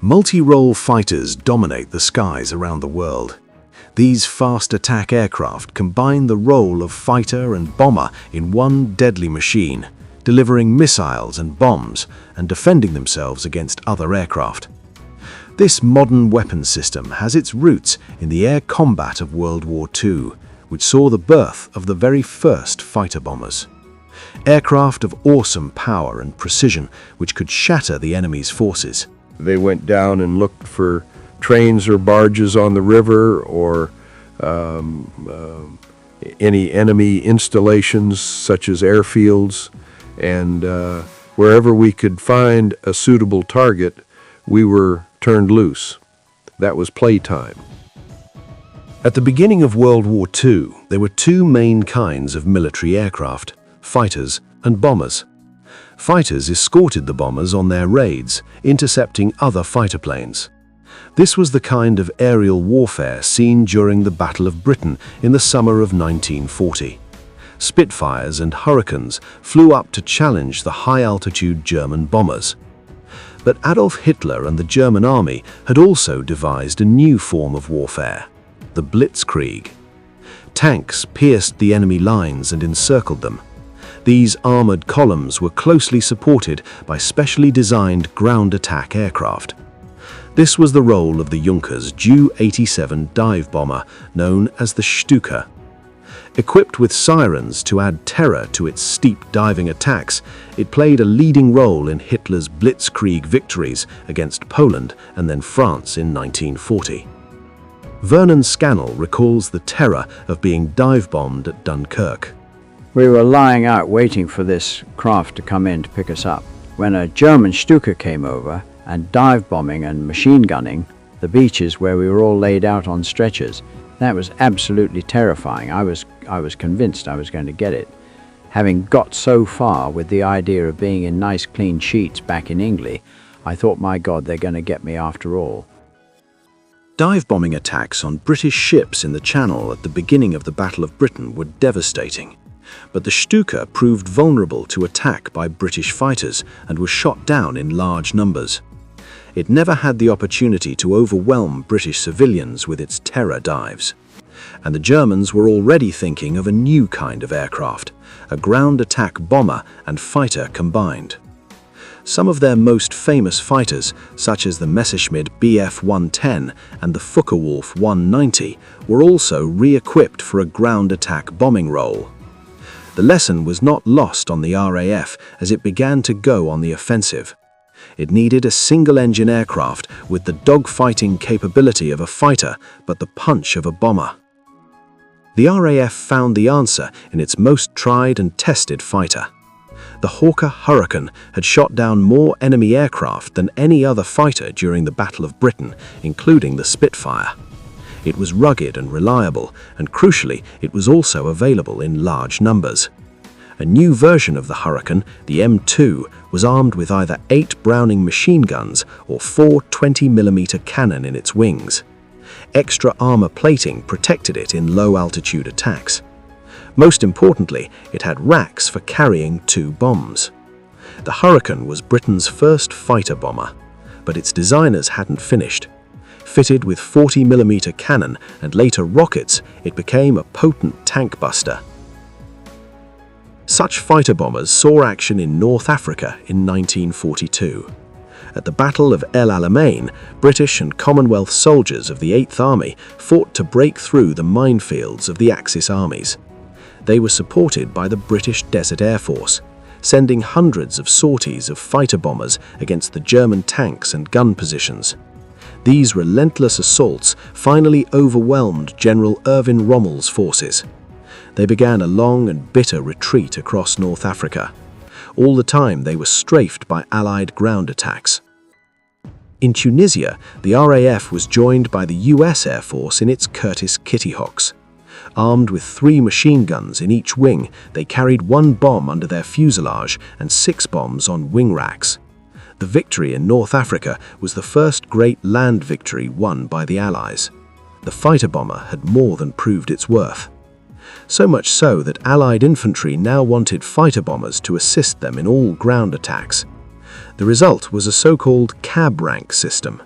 Multi-role fighters dominate the skies around the world. These fast attack aircraft combine the role of fighter and bomber in one deadly machine, delivering missiles and bombs and defending themselves against other aircraft. This modern weapons system has its roots in the air combat of World War II, which saw the birth of the very first fighter bombers. Aircraft of awesome power and precision which could shatter the enemy's forces. They went down and looked for trains or barges on the river or any enemy installations such as airfields, and wherever we could find a suitable target, we were turned loose. That was playtime. At the beginning of World War II, there were two main kinds of military aircraft: fighters and bombers. Fighters escorted the bombers on their raids, intercepting other fighter planes. This was the kind of aerial warfare seen during the Battle of Britain in the summer of 1940. Spitfires and Hurricanes flew up to challenge the high-altitude German bombers. But Adolf Hitler and the German army had also devised a new form of warfare: the Blitzkrieg. Tanks pierced the enemy lines and encircled them. These armored columns were closely supported by specially designed ground attack aircraft. This was the role of the Junkers Ju-87 dive bomber, known as the Stuka. Equipped with sirens to add terror to its steep diving attacks, it played a leading role in Hitler's Blitzkrieg victories against Poland and then France in 1940. Vernon Scannell recalls the terror of being dive-bombed at Dunkirk. We were lying out waiting for this craft to come in to pick us up, when a German Stuka came over and dive-bombing and machine gunning the beaches where we were all laid out on stretchers. That was absolutely terrifying. I was convinced I was going to get it. Having got so far with the idea of being in nice clean sheets back in England, I thought, my God, they're going to get me after all. Dive-bombing attacks on British ships in the Channel at the beginning of the Battle of Britain were devastating. But the Stuka proved vulnerable to attack by British fighters and was shot down in large numbers. It never had the opportunity to overwhelm British civilians with its terror dives. And the Germans were already thinking of a new kind of aircraft, a ground attack bomber and fighter combined. Some of their most famous fighters, such as the Messerschmitt Bf-110 and the Focke-Wulf 190, were also re-equipped for a ground attack bombing role. The lesson was not lost on the RAF as it began to go on the offensive. It needed a single-engine aircraft with the dogfighting capability of a fighter but the punch of a bomber. The RAF found the answer in its most tried and tested fighter. The Hawker Hurricane had shot down more enemy aircraft than any other fighter during the Battle of Britain, including the Spitfire. It was rugged and reliable, and crucially, it was also available in large numbers. A new version of the Hurricane, the M2, was armed with either 8 Browning machine guns or 4 20mm cannon in its wings. Extra armor plating protected it in low-altitude attacks. Most importantly, it had racks for carrying 2 bombs. The Hurricane was Britain's first fighter bomber, but its designers hadn't finished. Fitted with 40mm cannon and later rockets, it became a potent tank buster. Such fighter bombers saw action in North Africa in 1942. At the Battle of El Alamein, British and Commonwealth soldiers of the 8th Army fought to break through the minefields of the Axis armies. They were supported by the British Desert Air Force, sending hundreds of sorties of fighter bombers against the German tanks and gun positions. These relentless assaults finally overwhelmed General Erwin Rommel's forces. They began a long and bitter retreat across North Africa. All the time they were strafed by Allied ground attacks. In Tunisia, the RAF was joined by the US Air Force in its Curtiss Kitty Hawks. Armed with 3 machine guns in each wing, they carried 1 bomb under their fuselage and 6 bombs on wing racks. The victory in North Africa was the first great land victory won by the Allies. The fighter bomber had more than proved its worth. So much so that Allied infantry now wanted fighter bombers to assist them in all ground attacks. The result was a so-called cab rank system.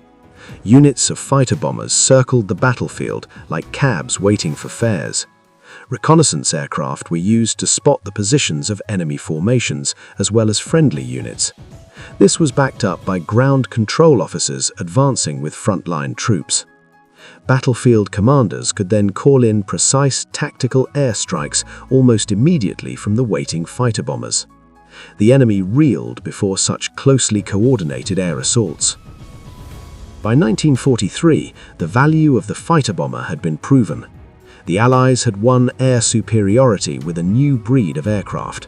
Units of fighter bombers circled the battlefield like cabs waiting for fares. Reconnaissance aircraft were used to spot the positions of enemy formations as well as friendly units. This was backed up by ground control officers advancing with frontline troops. Battlefield commanders could then call in precise tactical airstrikes almost immediately from the waiting fighter bombers. The enemy reeled before such closely coordinated air assaults. By 1943, the value of the fighter bomber had been proven. The Allies had won air superiority with a new breed of aircraft.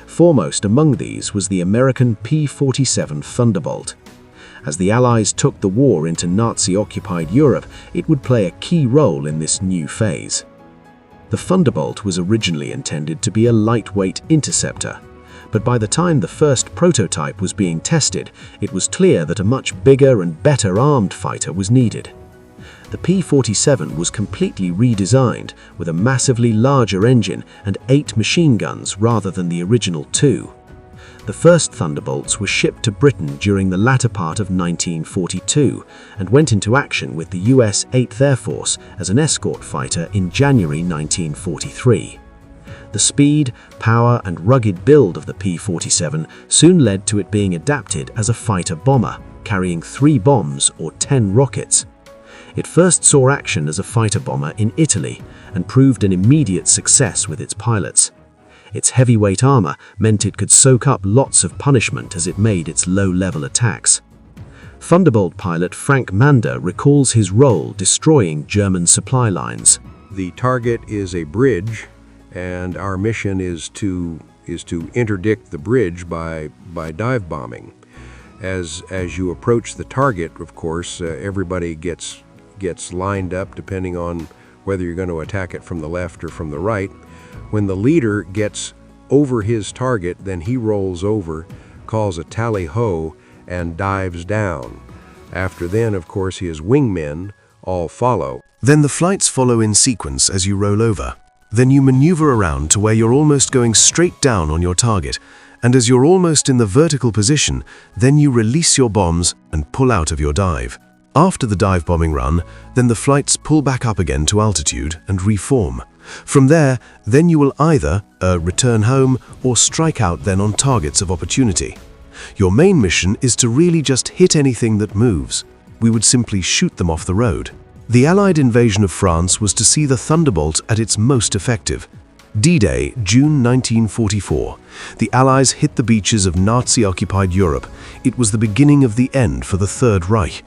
Foremost among these was the American P-47 Thunderbolt. As the Allies took the war into Nazi-occupied Europe, it would play a key role in this new phase. The Thunderbolt was originally intended to be a lightweight interceptor, but by the time the first prototype was being tested, it was clear that a much bigger and better armed fighter was needed. The P-47 was completely redesigned with a massively larger engine and 8 machine guns rather than the original 2. The first Thunderbolts were shipped to Britain during the latter part of 1942 and went into action with the US 8th Air Force as an escort fighter in January 1943. The speed, power and rugged build of the P-47 soon led to it being adapted as a fighter bomber, carrying 3 bombs or 10 rockets. It first saw action as a fighter bomber in Italy and proved an immediate success with its pilots. Its heavyweight armor meant it could soak up lots of punishment as it made its low-level attacks. Thunderbolt pilot Frank Mander recalls his role destroying German supply lines. The target is a bridge, and our mission is to interdict the bridge by dive bombing. As you approach the target, of course, everybody gets lined up depending on whether you're going to attack it from the left or from the right. When the leader gets over his target, then he rolls over, calls a tally-ho, and dives down. After then, of course, his wingmen all follow. Then the flights follow in sequence as you roll over. Then you maneuver around to where you're almost going straight down on your target, and as you're almost in the vertical position, then you release your bombs and pull out of your dive. After the dive bombing run, then the flights pull back up again to altitude and reform. From there, then you will either return home or strike out then on targets of opportunity. Your main mission is to really just hit anything that moves. We would simply shoot them off the road. The Allied invasion of France was to see the Thunderbolt at its most effective. D-Day, June 1944. The Allies hit the beaches of Nazi-occupied Europe. It was the beginning of the end for the Third Reich.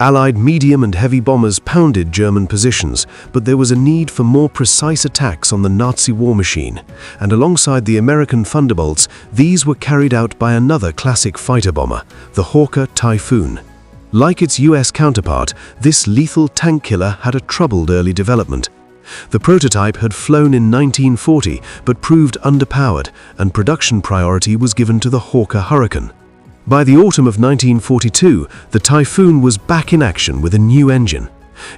Allied medium and heavy bombers pounded German positions, but there was a need for more precise attacks on the Nazi war machine, and alongside the American Thunderbolts, these were carried out by another classic fighter bomber, the Hawker Typhoon. Like its US counterpart, this lethal tank killer had a troubled early development. The prototype had flown in 1940, but proved underpowered, and production priority was given to the Hawker Hurricane. By the autumn of 1942, the Typhoon was back in action with a new engine.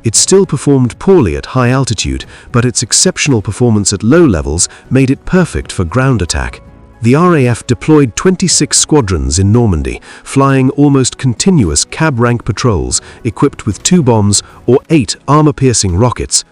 It still performed poorly at high altitude, but its exceptional performance at low levels made it perfect for ground attack. The RAF deployed 26 squadrons in Normandy, flying almost continuous cab-rank patrols equipped with 2 bombs or 8 armor-piercing rockets.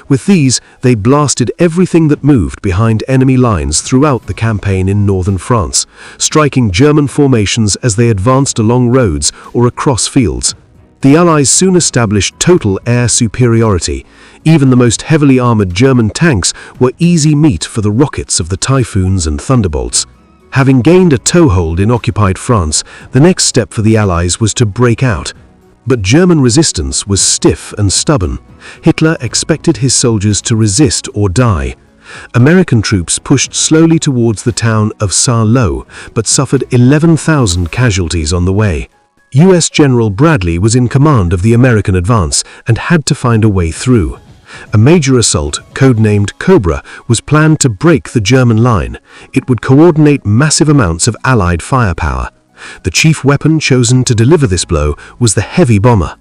With these, they blasted everything that moved behind enemy lines throughout the campaign in northern France, striking German formations as they advanced along roads or across fields. The Allies soon established total air superiority. Even the most heavily armored German tanks were easy meat for the rockets of the Typhoons and Thunderbolts. Having gained a toehold in occupied France, the next step for the Allies was to break out. But German resistance was stiff and stubborn. Hitler expected his soldiers to resist or die. American troops pushed slowly towards the town of Saarloup, but suffered 11,000 casualties on the way. US General Bradley was in command of the American advance and had to find a way through. A major assault, codenamed Cobra, was planned to break the German line. It would coordinate massive amounts of Allied firepower. The chief weapon chosen to deliver this blow was the heavy bomber.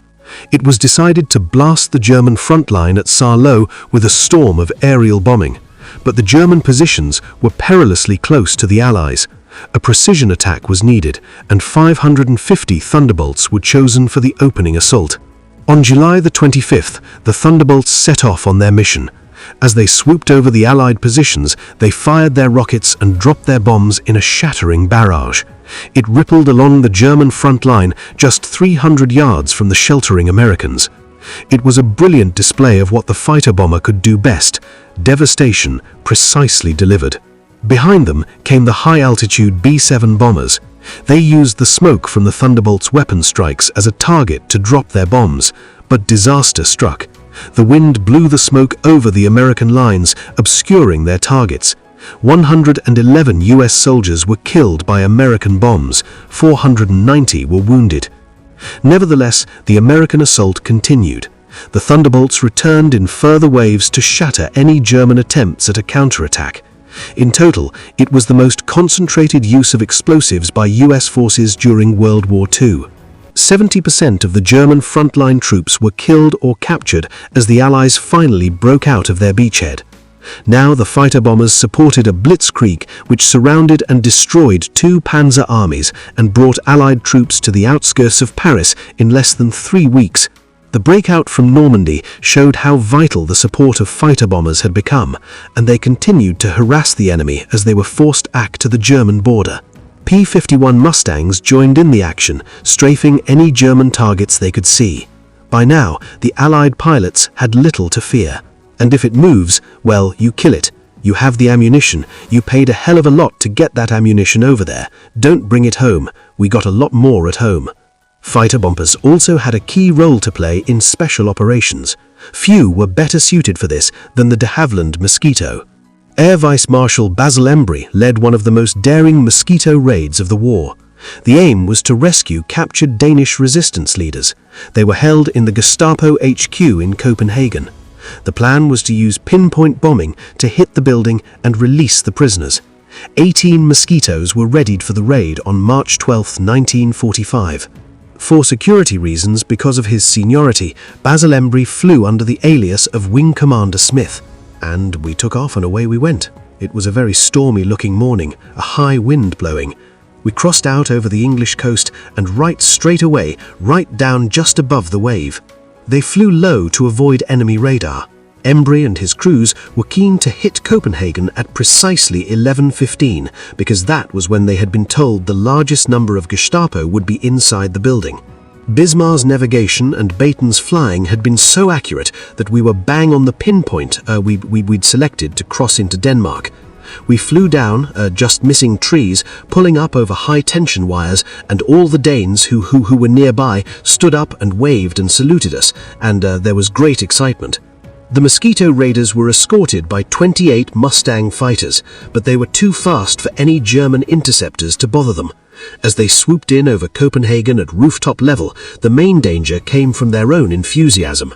It was decided to blast the German front line at Saarloup with a storm of aerial bombing. But the German positions were perilously close to the Allies. A precision attack was needed, and 550 Thunderbolts were chosen for the opening assault. On July the 25th, the Thunderbolts set off on their mission. As they swooped over the Allied positions, they fired their rockets and dropped their bombs in a shattering barrage. It rippled along the German front line just 300 yards from the sheltering Americans. It was a brilliant display of what the fighter bomber could do best: devastation precisely delivered. Behind them came the high-altitude B-7 bombers. They used the smoke from the Thunderbolts' weapon strikes as a target to drop their bombs, but disaster struck. The wind blew the smoke over the American lines, obscuring their targets. 111 US soldiers were killed by American bombs, 490 were wounded. Nevertheless, the American assault continued. The Thunderbolts returned in further waves to shatter any German attempts at a counterattack. In total, it was the most concentrated use of explosives by US forces during World War II. 70% of the German frontline troops were killed or captured as the Allies finally broke out of their beachhead. Now the fighter bombers supported a blitzkrieg which surrounded and destroyed two panzer armies and brought Allied troops to the outskirts of Paris in less than 3 weeks. The breakout from Normandy showed how vital the support of fighter bombers had become, and they continued to harass the enemy as they were forced back to the German border. P-51 Mustangs joined in the action, strafing any German targets they could see. By now, the Allied pilots had little to fear. And if it moves, well, you kill it. You have the ammunition. You paid a hell of a lot to get that ammunition over there. Don't bring it home. We got a lot more at home. Fighter bombers also had a key role to play in special operations. Few were better suited for this than the de Havilland Mosquito. Air Vice Marshal Basil Embry led one of the most daring Mosquito raids of the war. The aim was to rescue captured Danish resistance leaders. They were held in the Gestapo HQ in Copenhagen. The plan was to use pinpoint bombing to hit the building and release the prisoners. 18 Mosquitoes were readied for the raid on March 12, 1945. For security reasons, because of his seniority, Basil Embry flew under the alias of Wing Commander Smith. And we took off and away we went. It was a very stormy-looking morning, a high wind blowing. We crossed out over the English coast and right straight away, right down just above the wave. They flew low to avoid enemy radar. Embry and his crews were keen to hit Copenhagen at precisely 11:15 because that was when they had been told the largest number of Gestapo would be inside the building. Bismarck's navigation and Baton's flying had been so accurate that we were bang on the pinpoint we'd selected to cross into Denmark. We flew down, just missing trees, pulling up over high-tension wires, and all the Danes who were nearby stood up and waved and saluted us, and there was great excitement. The Mosquito raiders were escorted by 28 Mustang fighters, but they were too fast for any German interceptors to bother them. As they swooped in over Copenhagen at rooftop level, the main danger came from their own enthusiasm.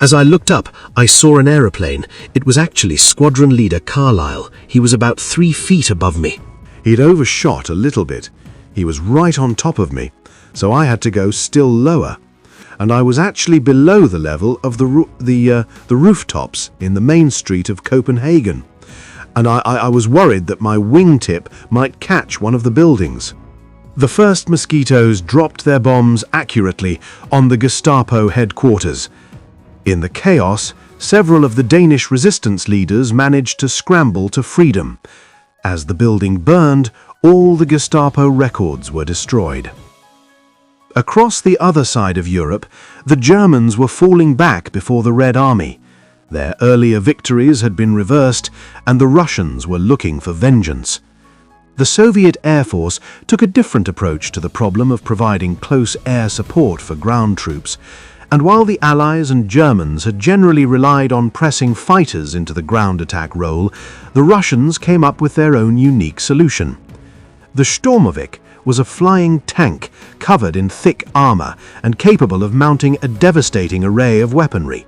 As I looked up, I saw an aeroplane. It was actually Squadron Leader Carlyle. He was about 3 feet above me. He'd overshot a little bit. He was right on top of me, so I had to go still lower. And I was actually below the level of the rooftops in the main street of Copenhagen. And I was worried that my wingtip might catch one of the buildings. The first Mosquitoes dropped their bombs accurately on the Gestapo headquarters. In the chaos, several of the Danish resistance leaders managed to scramble to freedom. As the building burned, all the Gestapo records were destroyed. Across the other side of Europe, the Germans were falling back before the Red Army. Their earlier victories had been reversed, and the Russians were looking for vengeance. The Soviet Air Force took a different approach to the problem of providing close air support for ground troops, and while the Allies and Germans had generally relied on pressing fighters into the ground attack role, the Russians came up with their own unique solution. The Sturmovik was a flying tank covered in thick armor and capable of mounting a devastating array of weaponry.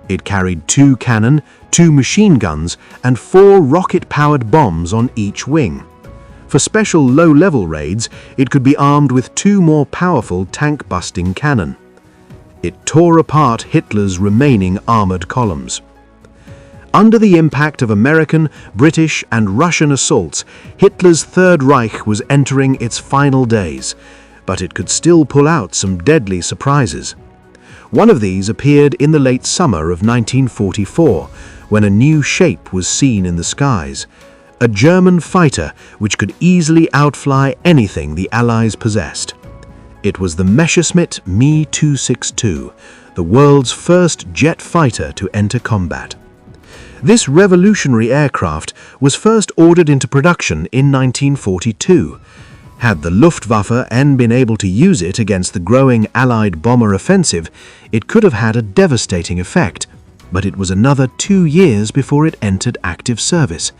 It carried 2 cannon, 2 machine guns, and 4 rocket-powered bombs on each wing. For special low-level raids, it could be armed with 2 more powerful tank-busting cannon. It tore apart Hitler's remaining armored columns. Under the impact of American, British, and Russian assaults, Hitler's Third Reich was entering its final days, but it could still pull out some deadly surprises. One of these appeared in the late summer of 1944, when a new shape was seen in the skies. A German fighter which could easily outfly anything the Allies possessed. It was the Messerschmitt Me 262, the world's first jet fighter to enter combat. This revolutionary aircraft was first ordered into production in 1942. Had the Luftwaffe been able to use it against the growing Allied bomber offensive, it could have had a devastating effect, but it was another 2 years before it entered active service.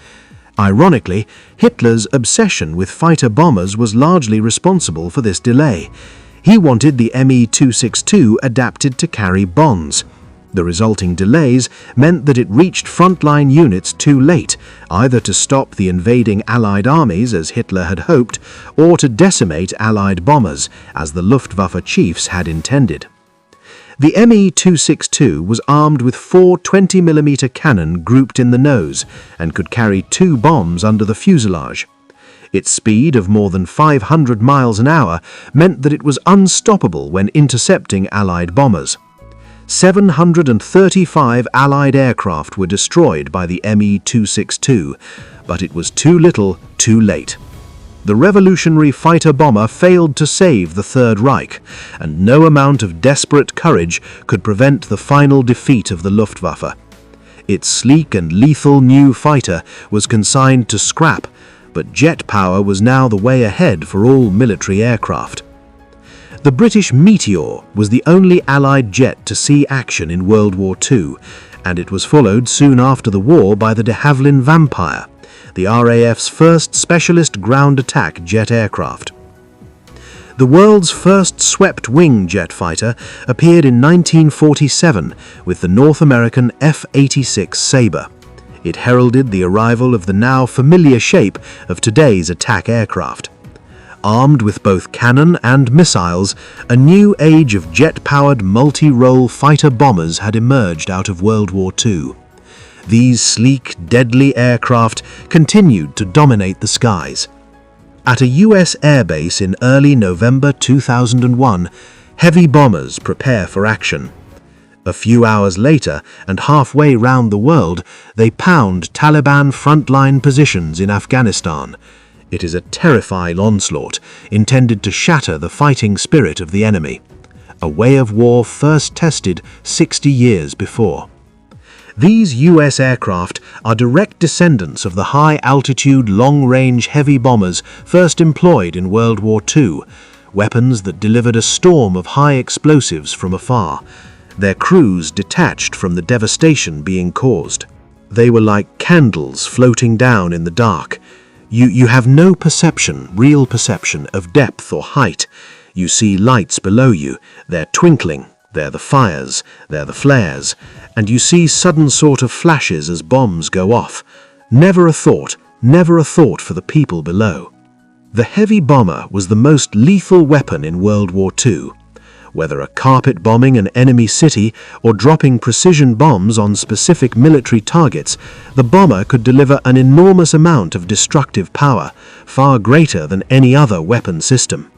Ironically, Hitler's obsession with fighter bombers was largely responsible for this delay. He wanted the Me-262 adapted to carry bombs. The resulting delays meant that it reached frontline units too late, either to stop the invading Allied armies, as Hitler had hoped, or to decimate Allied bombers, as the Luftwaffe chiefs had intended. The Me-262 was armed with 4 20mm cannon grouped in the nose and could carry 2 bombs under the fuselage. Its speed of more than 500 miles an hour meant that it was unstoppable when intercepting Allied bombers. 735 Allied aircraft were destroyed by the Me-262, but it was too little, too late. The revolutionary fighter-bomber failed to save the Third Reich, and no amount of desperate courage could prevent the final defeat of the Luftwaffe. Its sleek and lethal new fighter was consigned to scrap, but jet power was now the way ahead for all military aircraft. The British Meteor was the only Allied jet to see action in World War II, and it was followed soon after the war by the de Havilland Vampire, the RAF's first specialist ground attack jet aircraft. The world's first swept-wing jet fighter appeared in 1947 with the North American F-86 Sabre. It heralded the arrival of the now familiar shape of today's attack aircraft. Armed with both cannon and missiles, a new age of jet-powered multi-role fighter bombers had emerged out of World War II. These sleek, deadly aircraft continued to dominate the skies. At a US airbase in early November 2001, heavy bombers prepare for action. A few hours later, and halfway round the world, they pound Taliban frontline positions in Afghanistan. It is a terrifying onslaught intended to shatter the fighting spirit of the enemy, a way of war first tested 60 years before. These US aircraft are direct descendants of the high-altitude, long-range heavy bombers first employed in World War II, weapons that delivered a storm of high explosives from afar, their crews detached from the devastation being caused. They were like candles floating down in the dark. You have no real perception of depth or height. You see lights below you, they're twinkling, they're the fires, they're the flares, and you see sudden sort of flashes as bombs go off. Never a thought for the people below. The heavy bomber was the most lethal weapon in World War II. Whether a carpet bombing an enemy city or dropping precision bombs on specific military targets, the bomber could deliver an enormous amount of destructive power, far greater than any other weapon system.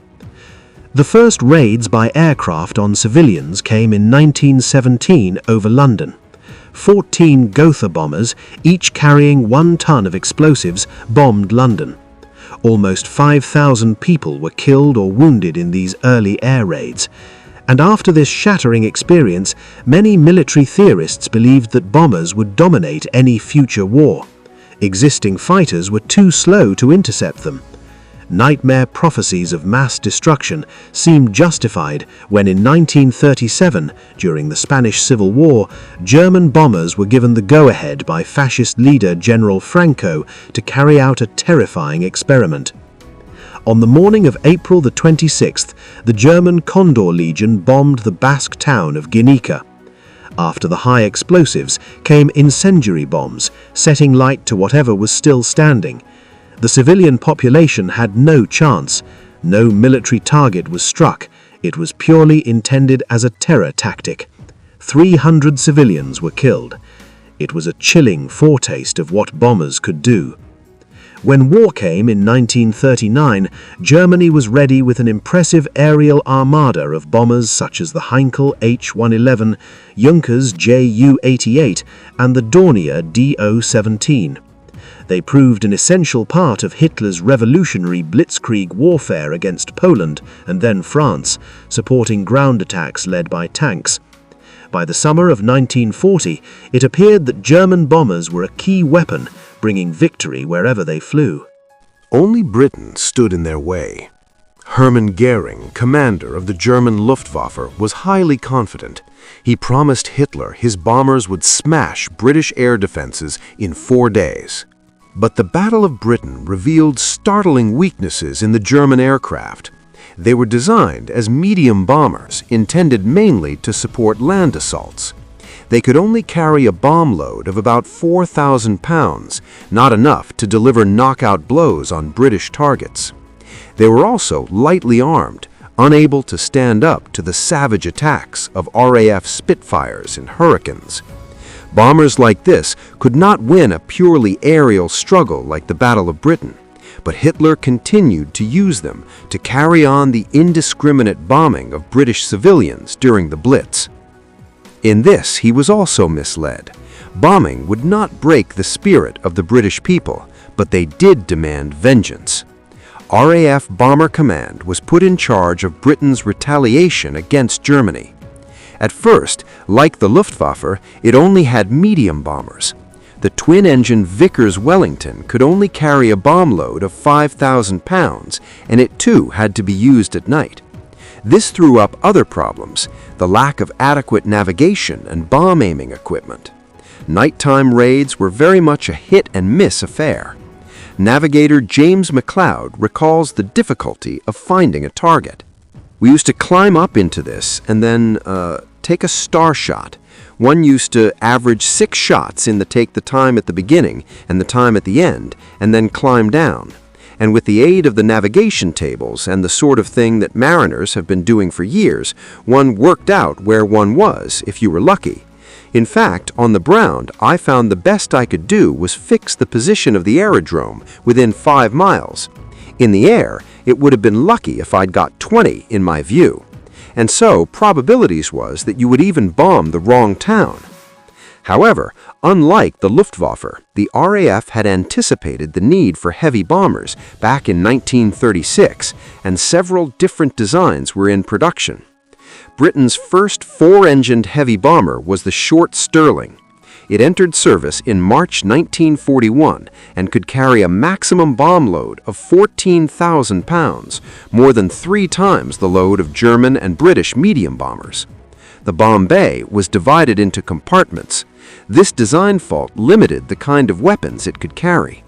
The first raids by aircraft on civilians came in 1917 over London. 14 Gotha bombers, each carrying 1 ton of explosives, bombed London. Almost 5,000 people were killed or wounded in these early air raids. And after this shattering experience, many military theorists believed that bombers would dominate any future war. Existing fighters were too slow to intercept them. Nightmare prophecies of mass destruction seemed justified when in 1937, during the Spanish Civil War, German bombers were given the go-ahead by fascist leader General Franco to carry out a terrifying experiment. On the morning of April the 26th, the German Condor Legion bombed the Basque town of Guernica. After the high explosives came incendiary bombs, setting light to whatever was still standing. The civilian population had no chance. No military target was struck. It was purely intended as a terror tactic. 300 civilians were killed. It was a chilling foretaste of what bombers could do. When war came in 1939, Germany was ready with an impressive aerial armada of bombers such as the Heinkel H-111, Junkers Ju-88, and the Dornier Do-17. They proved an essential part of Hitler's revolutionary blitzkrieg warfare against Poland and then France, supporting ground attacks led by tanks. By the summer of 1940, it appeared that German bombers were a key weapon, bringing victory wherever they flew. Only Britain stood in their way. Hermann Goering, commander of the German Luftwaffe, was highly confident. He promised Hitler his bombers would smash British air defenses in 4 days. But the Battle of Britain revealed startling weaknesses in the German aircraft. They were designed as medium bombers, intended mainly to support land assaults. They could only carry a bomb load of about 4,000 pounds, not enough to deliver knockout blows on British targets. They were also lightly armed, unable to stand up to the savage attacks of RAF Spitfires and Hurricanes. Bombers like this could not win a purely aerial struggle like the Battle of Britain, but Hitler continued to use them to carry on the indiscriminate bombing of British civilians during the Blitz. In this, he was also misled. Bombing would not break the spirit of the British people, but they did demand vengeance. RAF Bomber Command was put in charge of Britain's retaliation against Germany. At first, like the Luftwaffe, it only had medium bombers. The twin-engine Vickers Wellington could only carry a bomb load of 5,000 pounds, and it too had to be used at night. This threw up other problems, the lack of adequate navigation and bomb-aiming equipment. Nighttime raids were very much a hit-and-miss affair. Navigator James McLeod recalls the difficulty of finding a target. We used to climb up into this and then take a star shot. One used to average 6 shots in take the time at the beginning and the time at the end, and then climb down. And with the aid of the navigation tables and the sort of thing that mariners have been doing for years, one worked out where one was, if you were lucky. In fact, on the ground, I found the best I could do was fix the position of the aerodrome within 5 miles. In the air, it would have been lucky if I'd got 20 in my view. And so, probabilities was that you would even bomb the wrong town. However, unlike the Luftwaffe, the RAF had anticipated the need for heavy bombers back in 1936, and several different designs were in production. Britain's first 4-engined heavy bomber was the Short Stirling. It entered service in March 1941 and could carry a maximum bomb load of 14,000 pounds, more than 3 times the load of German and British medium bombers. The bomb bay was divided into compartments. This design fault limited the kind of weapons it could carry.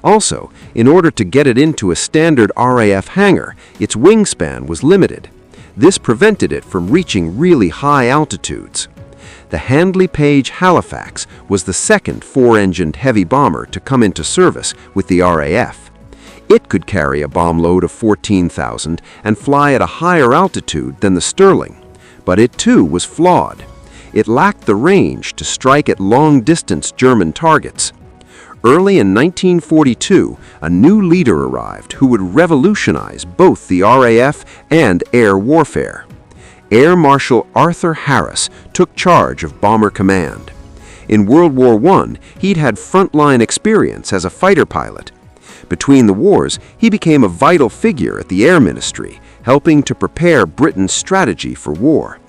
Also, in order to get it into a standard RAF hangar, its wingspan was limited. This prevented it from reaching really high altitudes. The Handley Page Halifax was the second 4-engined heavy bomber to come into service with the RAF. It could carry a bomb load of 14,000 and fly at a higher altitude than the Stirling, but it too was flawed. It lacked the range to strike at long-distance German targets. Early in 1942, a new leader arrived who would revolutionize both the RAF and air warfare. Air Marshal Arthur Harris took charge of Bomber Command. In World War I, he'd had frontline experience as a fighter pilot. Between the wars, he became a vital figure at the Air Ministry, helping to prepare Britain's strategy for war.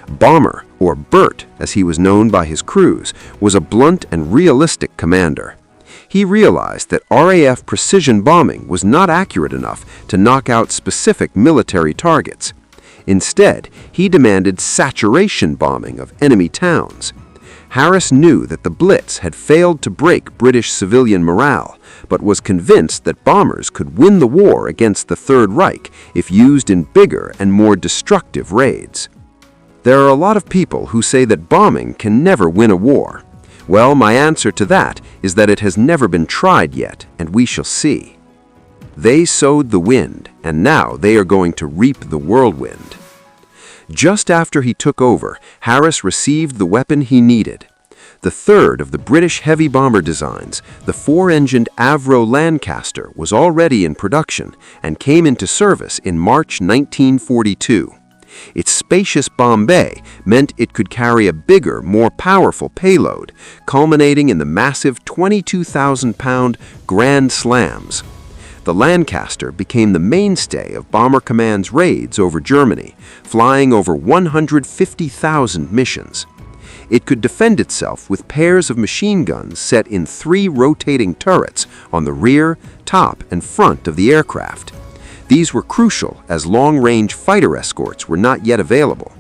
Bomber, or Bert, as he was known by his crews, was a blunt and realistic commander. He realized that RAF precision bombing was not accurate enough to knock out specific military targets. Instead, he demanded saturation bombing of enemy towns. Harris knew that the Blitz had failed to break British civilian morale, but was convinced that bombers could win the war against the Third Reich if used in bigger and more destructive raids. There are a lot of people who say that bombing can never win a war. Well, my answer to that is that it has never been tried yet, and we shall see. They sowed the wind, and now they are going to reap the whirlwind. Just after he took over, Harris received the weapon he needed. The third of the British heavy bomber designs, the four-engined Avro Lancaster, was already in production and came into service in March 1942. Its spacious bomb bay meant it could carry a bigger, more powerful payload, culminating in the massive 22,000-pound Grand Slams. The Lancaster became the mainstay of Bomber Command's raids over Germany, flying over 150,000 missions. It could defend itself with pairs of machine guns set in 3 rotating turrets on the rear, top, and front of the aircraft. These were crucial as long-range fighter escorts were not yet available.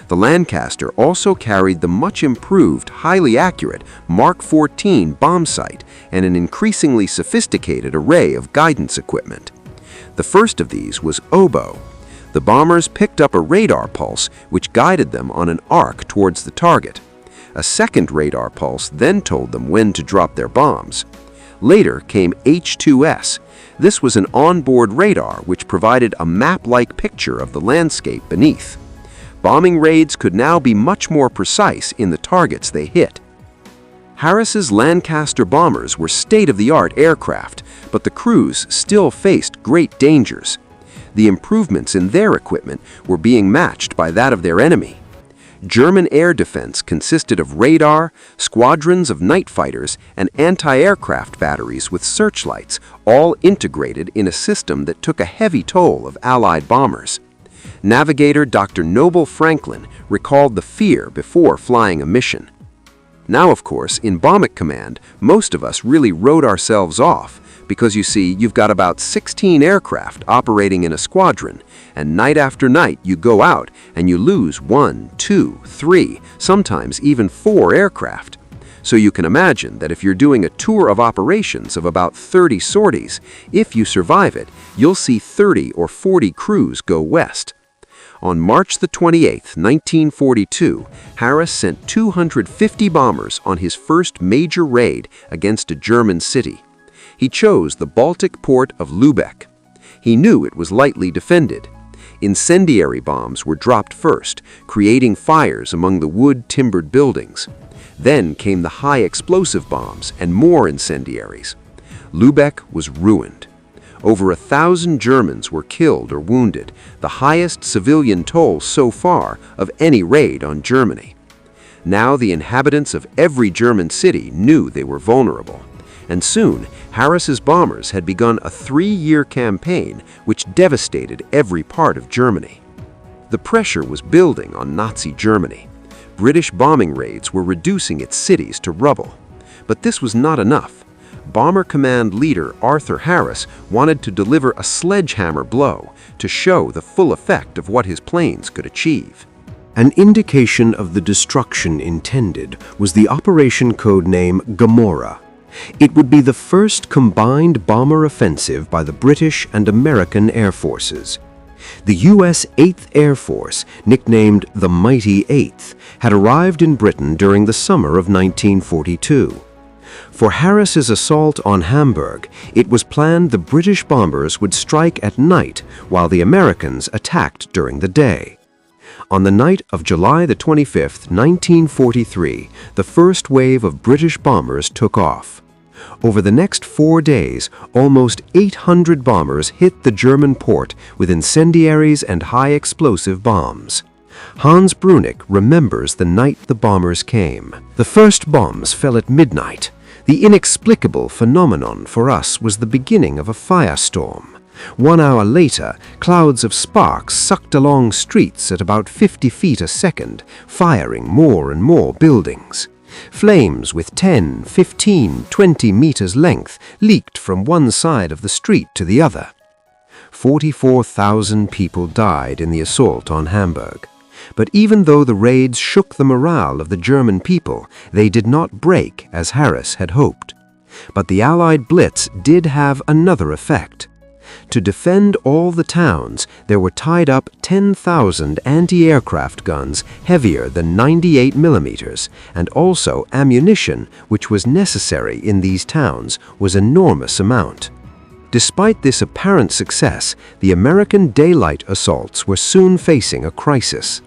The Lancaster also carried the much-improved, highly accurate Mark 14 bomb sight and an increasingly sophisticated array of guidance equipment. The first of these was oboe. The bombers picked up a radar pulse which guided them on an arc towards the target. A second radar pulse then told them when to drop their bombs. Later came H2S. This was an onboard radar which provided a map-like picture of the landscape beneath. Bombing raids could now be much more precise in the targets they hit. Harris's Lancaster bombers were state-of-the-art aircraft, but the crews still faced great dangers. The improvements in their equipment were being matched by that of their enemy. German air defense consisted of radar, squadrons of night fighters, and anti-aircraft batteries with searchlights, all integrated in a system that took a heavy toll of Allied bombers. Navigator Dr. Noble Franklin recalled the fear before flying a mission. Now, of course, in Bomber Command, most of us really wrote ourselves off, because you see, you've got about 16 aircraft operating in a squadron, and night after night you go out and you lose 1, 2, 3, sometimes even 4 aircraft. So you can imagine that if you're doing a tour of operations of about 30 sorties, if you survive it, you'll see 30 or 40 crews go west. On March the 28th, 1942, Harris sent 250 bombers on his first major raid against a German city. He chose the Baltic port of Lübeck. He knew it was lightly defended. Incendiary bombs were dropped first, creating fires among the wood-timbered buildings. Then came the high-explosive bombs and more incendiaries. Lübeck was ruined. Over 1,000 Germans were killed or wounded, the highest civilian toll so far of any raid on Germany. Now the inhabitants of every German city knew they were vulnerable. And soon, Harris's bombers had begun a 3-year campaign which devastated every part of Germany. The pressure was building on Nazi Germany. British bombing raids were reducing its cities to rubble. But this was not enough. Bomber Command leader Arthur Harris wanted to deliver a sledgehammer blow to show the full effect of what his planes could achieve. An indication of the destruction intended was the operation code name Gomorrah. It would be the first combined bomber offensive by the British and American Air Forces. The U.S. 8th Air Force, nicknamed the Mighty 8th, had arrived in Britain during the summer of 1942. For Harris's assault on Hamburg, it was planned the British bombers would strike at night while the Americans attacked during the day. On the night of July the 25th, 1943, the first wave of British bombers took off. Over the next 4 days, almost 800 bombers hit the German port with incendiaries and high-explosive bombs. Hans Brunig remembers the night the bombers came. The first bombs fell at midnight. The inexplicable phenomenon for us was the beginning of a firestorm. 1 hour later, clouds of sparks sucked along streets at about 50 feet a second, firing more and more buildings. Flames with 10, 15, 20 meters length leaked from one side of the street to the other. 44,000 people died in the assault on Hamburg. But even though the raids shook the morale of the German people, they did not break as Harris had hoped. But the Allied Blitz did have another effect. To defend all the towns, there were tied up 10,000 anti-aircraft guns heavier than 98 millimeters, and also ammunition, which was necessary in these towns, was enormous amount. Despite this apparent success, the American daylight assaults were soon facing a crisis.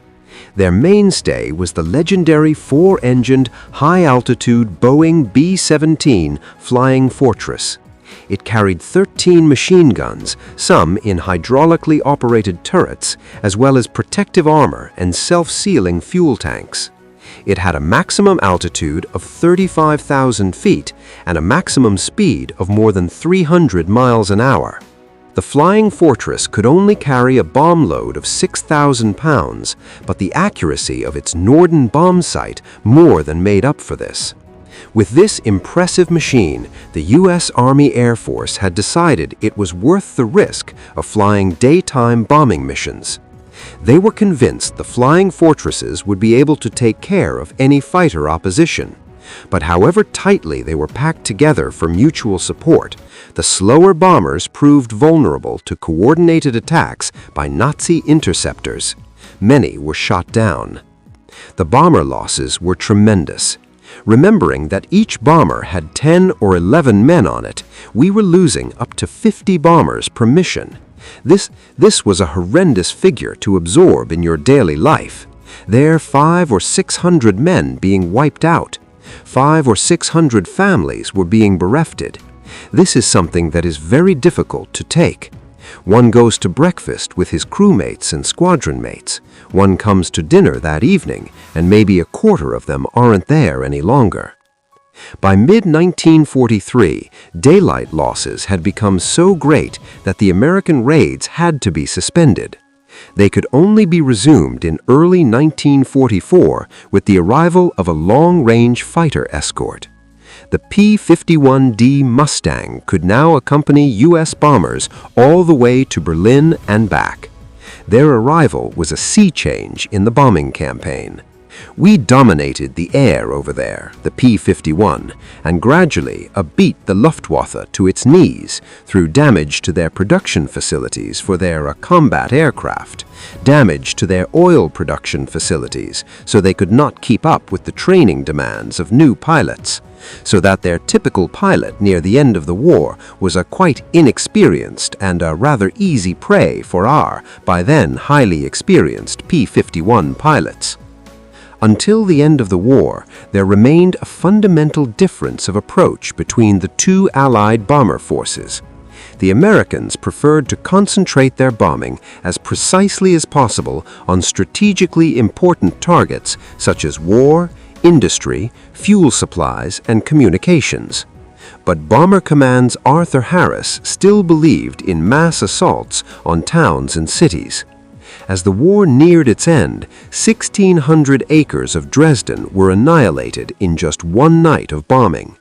Their mainstay was the legendary four-engined, high-altitude Boeing B-17 Flying Fortress. It carried 13 machine guns, some in hydraulically operated turrets, as well as protective armor and self-sealing fuel tanks. It had a maximum altitude of 35,000 feet and a maximum speed of more than 300 miles an hour. The Flying Fortress could only carry a bomb load of 6,000 pounds, but the accuracy of its Norden bomb sight more than made up for this. With this impressive machine, the U.S. Army Air Force had decided it was worth the risk of flying daytime bombing missions. They were convinced the Flying Fortresses would be able to take care of any fighter opposition. But however tightly they were packed together for mutual support, the slower bombers proved vulnerable to coordinated attacks by Nazi interceptors. Many were shot down. The bomber losses were tremendous. Remembering that each bomber had 10 or 11 men on it, we were losing up to 50 bombers per mission. This was a horrendous figure to absorb in your daily life. There 500 or 600 men being wiped out. 500 or 600 families were being bereft. This is something that is very difficult to take. One goes to breakfast with his crewmates and squadron mates. One comes to dinner that evening, and maybe a quarter of them aren't there any longer. By mid-1943, daylight losses had become so great that the American raids had to be suspended. They could only be resumed in early 1944 with the arrival of a long-range fighter escort. The P-51D Mustang could now accompany U.S. bombers all the way to Berlin and back. Their arrival was a sea change in the bombing campaign. We dominated the air over there, the P-51, and gradually beat the Luftwaffe to its knees through damage to their production facilities for their combat aircraft, damage to their oil production facilities so they could not keep up with the training demands of new pilots, so that their typical pilot near the end of the war was a quite inexperienced and a rather easy prey for our, by then highly experienced, P-51 pilots. Until the end of the war, there remained a fundamental difference of approach between the two Allied bomber forces. The Americans preferred to concentrate their bombing as precisely as possible on strategically important targets such as war, industry, fuel supplies, and communications. But Bomber Command's Arthur Harris still believed in mass assaults on towns and cities. As the war neared its end, 1,600 acres of Dresden were annihilated in just one night of bombing.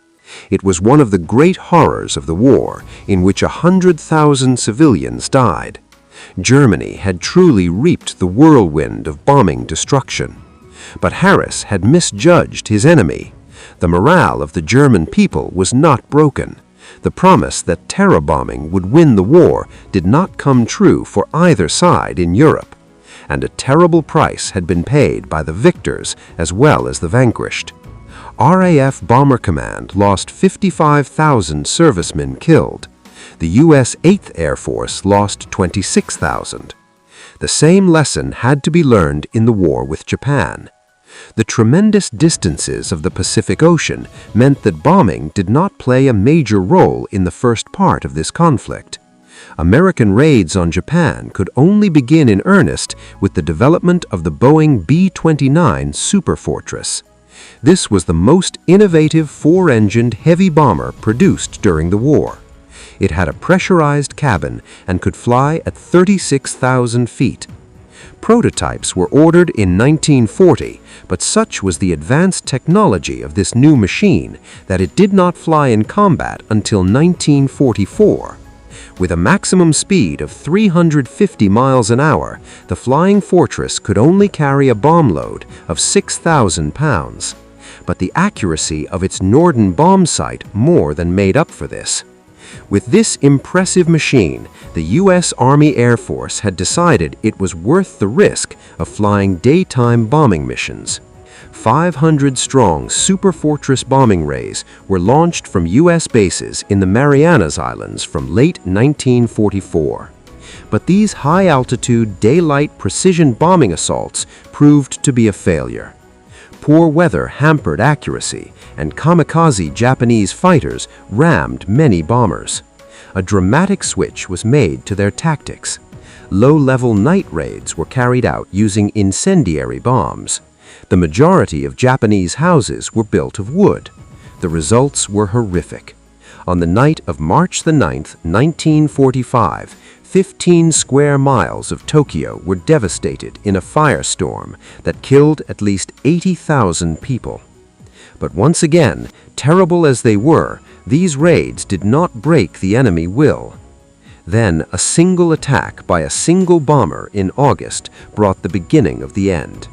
It was one of the great horrors of the war, in which 100,000 civilians died. Germany had truly reaped the whirlwind of bombing destruction. But Harris had misjudged his enemy. The morale of the German people was not broken. The promise that terror bombing would win the war did not come true for either side in Europe, and a terrible price had been paid by the victors as well as the vanquished. RAF Bomber Command lost 55,000 servicemen killed. The U.S. 8th Air Force lost 26,000. The same lesson had to be learned in the war with Japan. The tremendous distances of the Pacific Ocean meant that bombing did not play a major role in the first part of this conflict. American raids on Japan could only begin in earnest with the development of the Boeing B-29 Superfortress. This was the most innovative four-engined heavy bomber produced during the war. It had a pressurized cabin and could fly at 36,000 feet. Prototypes were ordered in 1940, but such was the advanced technology of this new machine that it did not fly in combat until 1944. With a maximum speed of 350 miles an hour, the Flying Fortress could only carry a bomb load of 6,000 pounds. But the accuracy of its Norden bomb sight more than made up for this. With this impressive machine, the U.S. Army Air Force had decided it was worth the risk of flying daytime bombing missions. 500-strong Superfortress bombing rays were launched from U.S. bases in the Marianas Islands from late 1944. But these high-altitude, daylight precision bombing assaults proved to be a failure. Poor weather hampered accuracy, and kamikaze Japanese fighters rammed many bombers. A dramatic switch was made to their tactics. Low-level night raids were carried out using incendiary bombs. The majority of Japanese houses were built of wood. The results were horrific. On the night of March the 9th, 1945, 15 square miles of Tokyo were devastated in a firestorm that killed at least 80,000 people. But once again, terrible as they were, these raids did not break the enemy will. Then a single attack by a single bomber in August brought the beginning of the end.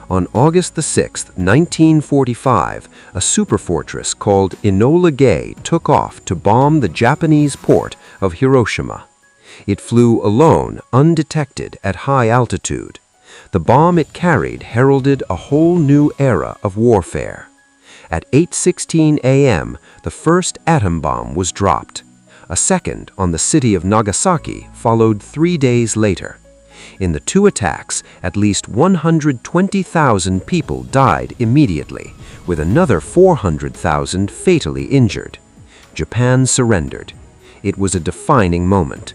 On August the 6th, 1945, a superfortress called Enola Gay took off to bomb the Japanese port of Hiroshima. It flew alone, undetected, at high altitude. The bomb it carried heralded a whole new era of warfare. At 8:16 a.m., the first atom bomb was dropped. A second on the city of Nagasaki followed 3 days later. In the two attacks, at least 120,000 people died immediately, with another 400,000 fatally injured. Japan surrendered. It was a defining moment.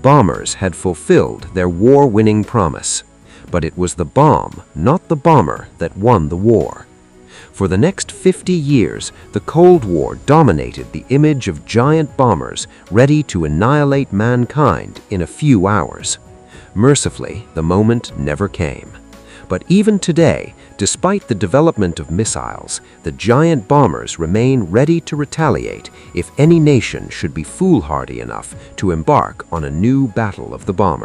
Bombers had fulfilled their war-winning promise. But it was the bomb, not the bomber, that won the war. For the next 50 years, the Cold War dominated the image of giant bombers ready to annihilate mankind in a few hours. Mercifully, the moment never came. But even today, despite the development of missiles, the giant bombers remain ready to retaliate if any nation should be foolhardy enough to embark on a new battle of the bomber.